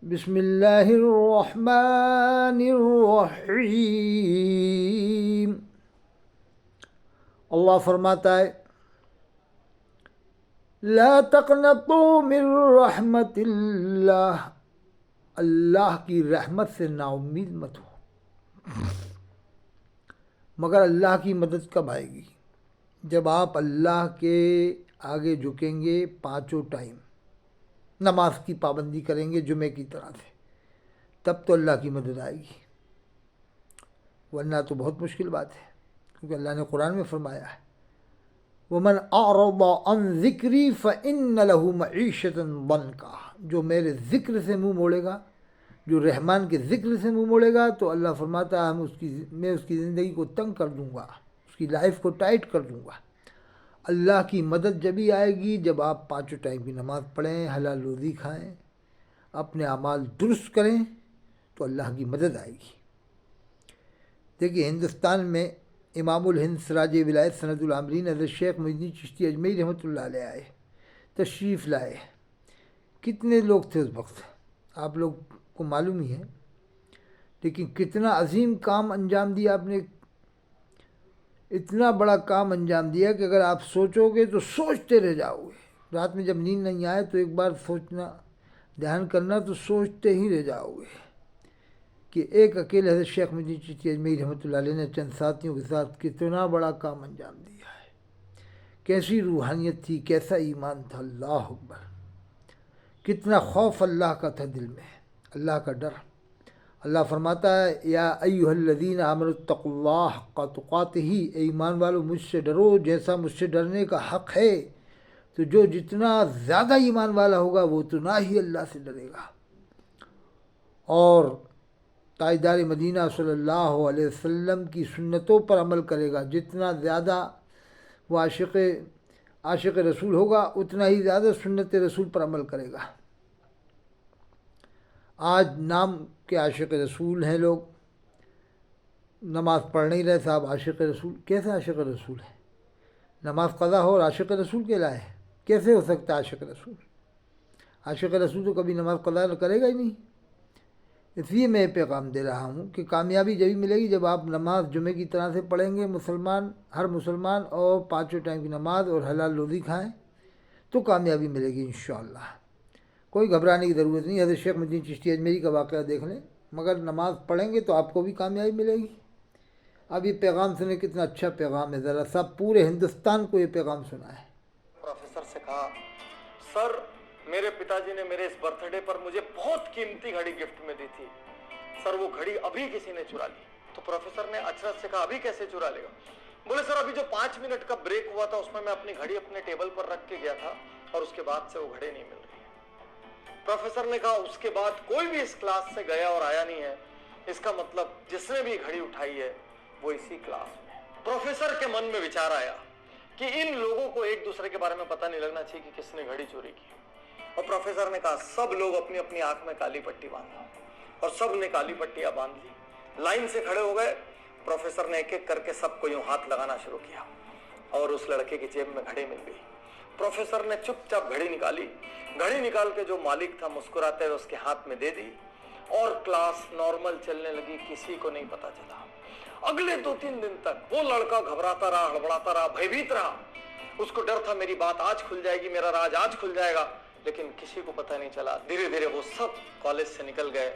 बिस्मिल्लाहिर्रहमानिर्रहीम। अल्लाह फरमाता है, ला तक़नतू मिन रहमतिल्लाह, अल्लाह की रहमत से नाउम्मीद मत हो। मगर अल्लाह की मदद कब आएगी? जब आप अल्लाह के आगे झुकेंगे, पाँचों टाइम नमाज की पाबंदी करेंगे जुमे की तरह से, तब तो अल्लाह की मदद आएगी, वरना तो बहुत मुश्किल बात है। क्योंकि अल्लाह ने कुरान में फरमाया है, वमन अअरद अन ज़िक्री फ़इन्न लहू मईशतन दंका, जो मेरे ज़िक्र से मुँह मोड़ेगा, जो रहमान के ज़िक्र से मुँह मोड़ेगा, तो अल्लाह फरमाता है मैं उसकी ज़िंदगी को तंग कर दूँगा, उसकी लाइफ को टाइट कर दूँगा। अल्लाह की मदद जब ही आएगी जब आप पाँचों टाइम की नमाज़ पढ़ें, हलाल रोज़ी खाएं, अपने अमाल दुरुस्त करें, तो अल्लाह की मदद आएगी। देखिए, हिंदुस्तान में इमामुल हिंद सिराज विलायत सनदुल आमरीन हज़रत शेख मुइनुद्दीन चिश्ती अजमेरी रहमतुल्लाह अलैह आए, तशरीफ़ लाए। कितने लोग थे उस वक्त, आप लोग को मालूम ही है, लेकिन कितना अजीम काम अंजाम दिया आपने। इतना बड़ा काम अंजाम दिया कि अगर आप सोचोगे तो सोचते रह जाओगे। रात में जब नींद नहीं आए तो एक बार सोचना, ध्यान करना, तो सोचते ही रह जाओगे कि एक अकेले हज़रत शेख मुइनुद्दीन चिश्ती अजमेरी रहमतुल्लाह अलैह ने चंद साथियों के साथ कितना बड़ा काम अंजाम दिया है। कैसी रूहानियत थी, कैसा ईमान था, अल्लाह अकबर। कितना खौफ अल्लाह का था दिल में, अल्लाह का डर। अल्लाह फरमाता है, या अय्युहल्लज़ीना आमनुत्तक़ुल्लाह हक़्क़ तुक़ातिही, ईमान वालों मुझसे डरो जैसा मुझसे डरने का हक़ है। तो जो जितना ज़्यादा ईमान वाला होगा वो उतना ही अल्लाह से डरेगा। और ताजदार मदीना सल्लल्लाहु अलैहि वसल्लम की सुन्नतों पर अमल करेगा, जितना ज़्यादा वो आशिक़ रसूल होगा उतना ही ज़्यादा सुन्नत रसूल पर अमल करेगा। आज नाम के आशिक़ रसूल हैं लोग, नमाज़ पढ़ नहीं रहे साहब, आशिक़ रसूल। कैसे आशिक़ रसूल है? नमाज क़ज़ा हो और आशिक़ रसूल कहलाए? कैसे हो सकता है आशिक़ रसूल? आशिक़ रसूल तो कभी नमाज क़ज़ा करेगा ही नहीं। इसलिए मैं पैगाम दे रहा हूँ कि कामयाबी जब मिलेगी जब आप नमाज जुमे की तरह से पढ़ेंगे, हर मुसलमान, और पाँचों टाइम की नमाज और हलाल रोज़ी खाएँ, तो कामयाबी मिलेगी इंशाअल्लाह। कोई घबराने की ज़रूरत नहीं। हज़रत शेख मुइनुद्दीन चिश्ती अजमेरी का वाक़या देख लें, मगर नमाज़ पढ़ेंगे तो आपको भी कामयाबी मिलेगी। अब ये पैगाम सुने, कितना अच्छा पैगाम है, ज़रा सा पूरे हिंदुस्तान को ये पैगाम सुना है। प्रोफेसर से कहा, सर मेरे पिताजी ने मेरे इस बर्थडे पर मुझे बहुत कीमती घड़ी गिफ्ट में दी थी, सर वो घड़ी अभी किसी ने चुरा ली। तो प्रोफेसर ने अचरज से कहा, अभी कैसे चुरा लेगा? बोले, सर अभी जो 5 मिनट का ब्रेक हुआ था उसमें मैं अपनी घड़ी अपने टेबल पर रख के गया था और उसके बाद से वो घड़ी नहीं मिल रही। प्रोफेसर ने कहा, उसके बाद कोई भी इस क्लास से गया और आया नहीं है, इसका मतलब जिसने भी घड़ी उठाई है वो इसी क्लास में। प्रोफेसर के मन में विचार आया कि इन लोगों को एक दूसरे के बारे में पता नहीं लगना चाहिए कि किसने घड़ी चोरी की। और प्रोफेसर ने कहा, सब लोग अपनी अपनी आंख में काली पट्टी बांधो, और सब ने काली पट्टियां बांध ली, लाइन से खड़े हो गए। प्रोफेसर ने एक एक करके सबको यूं हाथ लगाना शुरू किया और उस लड़के की जेब में घड़ी मिल गई। प्रोफेसर ने चुपचाप घड़ी निकाली, घड़ी निकाल के जो मालिक था मुस्कुराते हुए उसके हाथ में दे दी, और क्लास नॉर्मल चलने लगी, किसी को नहीं पता चला। अगले 2-3 दिन तक वो लड़का घबराता रहा, हड़बड़ाता रहा, भयभीत रहा। उसको डर था मेरी बात आज खुल जाएगी, मेरा राज आज खुल जाएगा, लेकिन किसी को पता नहीं चला। धीरे धीरे वो सब कॉलेज से निकल गए।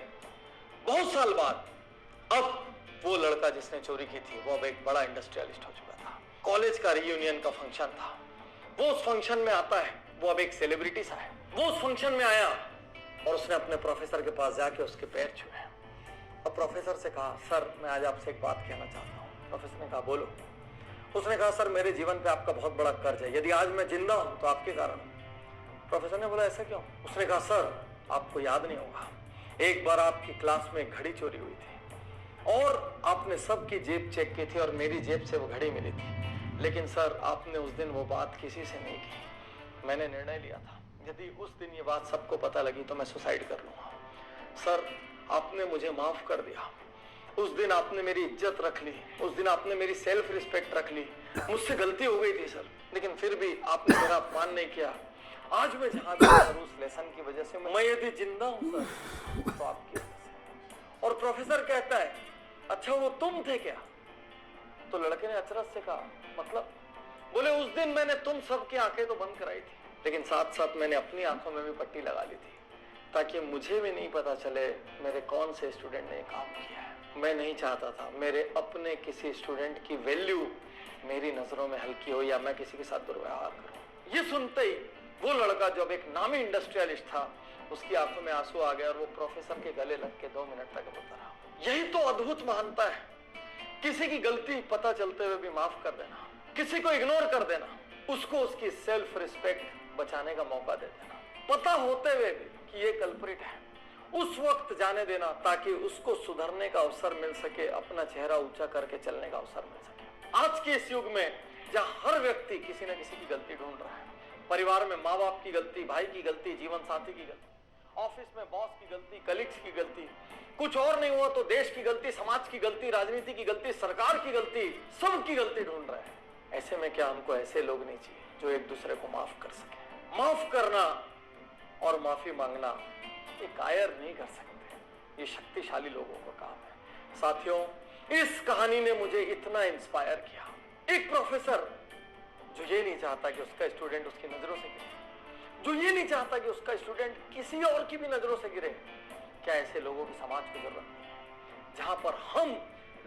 बहुत साल बाद अब वो लड़का जिसने चोरी की थी वो अब एक बड़ा इंडस्ट्रियलिस्ट हो चुका था। कॉलेज का रियूनियन का फंक्शन था, वो उस फंक्शन में आता है, वो अब एक सेलिब्रिटी सा है। वो उस फंक्शन में आया और उसने अपने प्रोफेसर के पास जाके उसके पैर छुए और प्रोफेसर से कहा, सर मैं आज आपसे एक बात कहना चाहता हूँ। प्रोफेसर ने कहा, बोलो। उसने कहा, सर मेरे जीवन पे आपका बहुत बड़ा कर्ज है, यदि आज मैं जिंदा हूं तो आपके कारण। प्रोफेसर ने बोला, ऐसा क्यों? उसने कहा, सर आपको याद नहीं होगा, एक बार आपकी क्लास में एक घड़ी चोरी हुई थी और आपने सबकी जेब चेक की थी और मेरी जेब से वो घड़ी मिली थी, लेकिन सर आपने उस दिन वो बात किसी से नहीं की। मैंने निर्णय लिया था, यदि उस दिन ये बात सबको पता लगी तो मैं सुसाइड कर लूंगा। सर आपने मुझे माफ कर दिया, उस दिन आपने मेरी इज्जत रख ली, उस दिन आपने मेरी सेल्फ रिस्पेक्ट रख ली। मुझसे गलती हो गई थी सर, लेकिन फिर भी आपने मेरा अपमान नहीं किया, आज मैं जहां भी सर उस लेसन की वजह से मैं यदि जिंदा हूं सर तो आपकी वजह से। और प्रोफेसर कहता है अच्छा वो तुम थे क्या? तो लड़के ने अचरज से कहा मतलब? बोले उस दिन मैंने तुम सबकी आंखें तो बंद कराई थी, लेकिन साथ साथ मैंने अपनी आंखों में भी पट्टी लगा ली थी ताकि मुझे भी नहीं पता चले मेरे कौन से स्टूडेंट ने काम किया है। मैं नहीं चाहता था मेरे अपने किसी स्टूडेंट की वैल्यू मेरी नजरों में हल्की हो या मैं किसी के साथ दुर्व्यवहार करूं। ये सुनते ही वो लड़का जो एक नामी इंडस्ट्रियलिस्ट था उसकी आंखों में आंसू आ गए और वो प्रोफेसर के गले लग के 2 मिनट तक रोता रहा। यही तो अद्भुत महानता है, किसी की गलती पता चलते हुए भी माफ कर देना, किसी को इग्नोर कर देना, उसको उसकी सेल्फ रिस्पेक्ट बचाने का मौका दे देना, पता होते हुए भी कि ये कल्प्रिट है उस वक्त जाने देना ताकि उसको सुधरने का अवसर मिल सके, अपना चेहरा ऊंचा करके चलने का अवसर मिल सके। आज के इस युग में जहां हर व्यक्ति किसी न किसी की गलती ढूंढ रहा है, परिवार में माँ बाप की गलती, भाई की गलती, जीवन साथी की गलती, ऑफिस में बॉस की गलती, कलीग्स की गलती, कुछ और नहीं हुआ तो देश की गलती, समाज की गलती, राजनीति की गलती, सरकार की गलती, सबकी गलती ढूंढ रहे हैं। ऐसे में क्या हमको ऐसे लोग नहीं चाहिए जो एक दूसरे को माफ कर सके? माफ करना और माफी मांगना ये कायर नहीं कर सकते, ये शक्तिशाली लोगों का काम है। साथियों, इस कहानी ने मुझे इतना इंस्पायर किया। एक प्रोफेसर जो ये नहीं चाहता कि उसका स्टूडेंट उसकी नजरों से गिरे, जो ये नहीं चाहता कि उसका स्टूडेंट किसी और की भी नजरों से गिरे, क्या ऐसे लोगों की समाज को जरूरत नहीं है जहां पर हम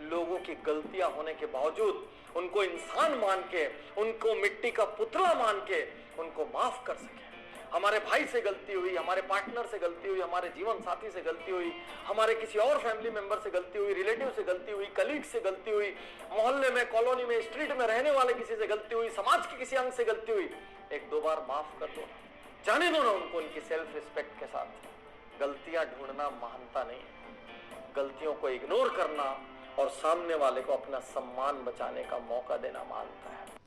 लोगों की गलतियां होने के बावजूद उनको इंसान मान के, उनको मिट्टी का पुतला मान के उनको माफ कर सके। हमारे भाई से गलती हुई, हमारे पार्टनर से गलती हुई, हमारे जीवन साथी से गलती हुई, हमारे किसी और फैमिली मेंबर से गलती हुई, रिलेटिव से गलती हुई, कलीग से गलती हुई, मोहल्ले में, कॉलोनी में, स्ट्रीट में रहने वाले किसी से गलती हुई, समाज के किसी अंग से गलती हुई, 1-2 बार माफ कर दो, जाने दो ना उनको उनकी सेल्फ रिस्पेक्ट के साथ। गलतियां ढूंढना महानता नहीं है, गलतियों को इग्नोर करना और सामने वाले को अपना सम्मान बचाने का मौका देना महानता है।